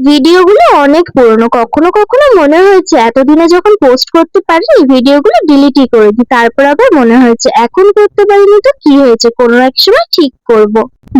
ভিডিওগুলো অনেক পুরনো। কখনো কখনো মনে হয়েছে এতদিনে যখন পোস্ট করতে পারিনি ভিডিওগুলো ডিলিটই করে দিই। তারপর আবার মনে হয়েছে এখন করতে পারিনি তো কি হয়েছে, কোনো এক সময় ঠিক করব।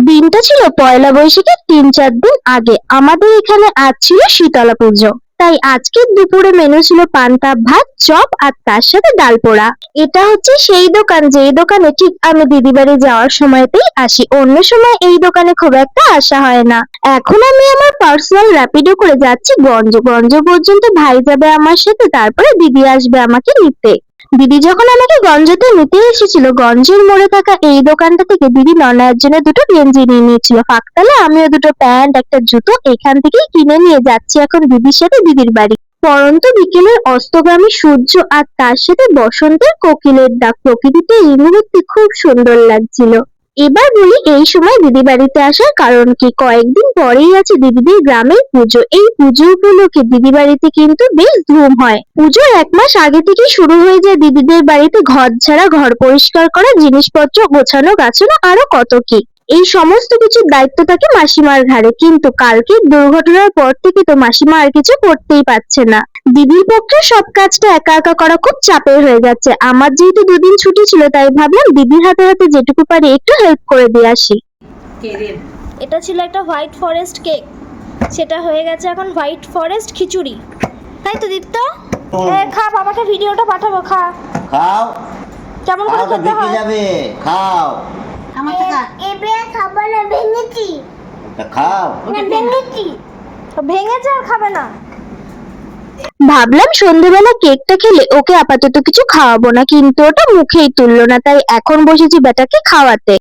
দিনটা ছিল পয়লা বৈশাখের ৩-৪ দিন আগে। আমাদের এখানে আজ ছিল শীতলা পুজো। তাই আজকের দুপুরে মেনু ছিল পান্তা ভাত, চপ আর তার সাথে ডাল পোড়া। এটা হচ্ছে সেই দোকান যেই দোকানে ঠিক আমি দিদি বাড়ি যাওয়ার সময়তেই আসি, অন্য সময় এই দোকানে খুব একটা আসা হয় না। এখন আমি আমার পার্সোনাল র্যাপিডো করে যাচ্ছি গঞ্জ। গঞ্জ পর্যন্ত ভাই যাবে আমার সাথে, তারপরে দিদি আসবে আমাকে নিতে। দিদি যখন আমাকে গঞ্জতে নিতে এসেছিল, গঞ্জের মোড়ে থাকা এই দোকানটা থেকে দিদি ননার জন্য দুটো গেঞ্জি নিয়ে নিয়েছিল। ফাঁকতালে আমিও দুটো প্যান্ট একটা জুতো এখান থেকেই কিনে নিয়ে যাচ্ছি এখন দিদির সাথে দিদির বাড়ি। পরন্ত বিকেলের অস্তগামী সূর্য আর তার সাথে বসন্তের কোকিলের ডাক, প্রকৃতিতে এই মুহূর্তে খুব সুন্দর লাগছিল। এবার বলি এই সময় দিদি বাড়িতে আসার কারণ কি। কয়েকদিন পরেই আছে দিদিদের গ্রামের পুজো। এই পুজো উপলক্ষে দিদি বাড়িতে কিন্তু বেশ ধুম হয়। পুজোর 1 মাস আগে থেকে শুরু হয়ে যায় দিদিদের বাড়িতে ঘর ঝাড়া, ঘর পরিষ্কার করা, জিনিসপত্র গোছানো গাছানো, আরো কত কি। এই সমস্ত কিছুর দায়িত্ব থাকে মাসিমার ঘাড়ে। কিন্তু কালকের দুর্ঘটনার পর থেকে তো মাসিমা আর কিছু করতেই পারছে না। দিদির পক্ষে সব কাজটা একা একা করা খুব চাপের হয়ে যাচ্ছে। আমার যেহেতু দুদিন ছুটি ছিল তাই ভাবলাম দিদির হাতে হাতে যেটুকু পারি একটু হেল্প করে দিয়ে আসি। এটা ছিল একটা হোয়াইট ফরেস্ট কেক, সেটা হয়ে গেছে এখন হোয়াইট ফরেস্ট খিচুড়ি। তাই তো দীপ্ত? খা, বাবাকে ভিডিওটা পাঠাবো, খা। খাও, কেমন করে খাও তো খেতে দেখে হয়? যাবে। খাও, আমাকে খা। এবারে খাবো না, ভেঙেছি তা খাও। না, ভেঙেছি। ভেঙেছে আর খাবে না। ভাবলাম সন্ধেবেলা কেকটা খেলে ওকে আপাতত কিছু খাওয়াবো না, কিন্তু ওটা মুখেই তুললো না। তাই এখন বসেছি বেটাকে খাওয়াতে।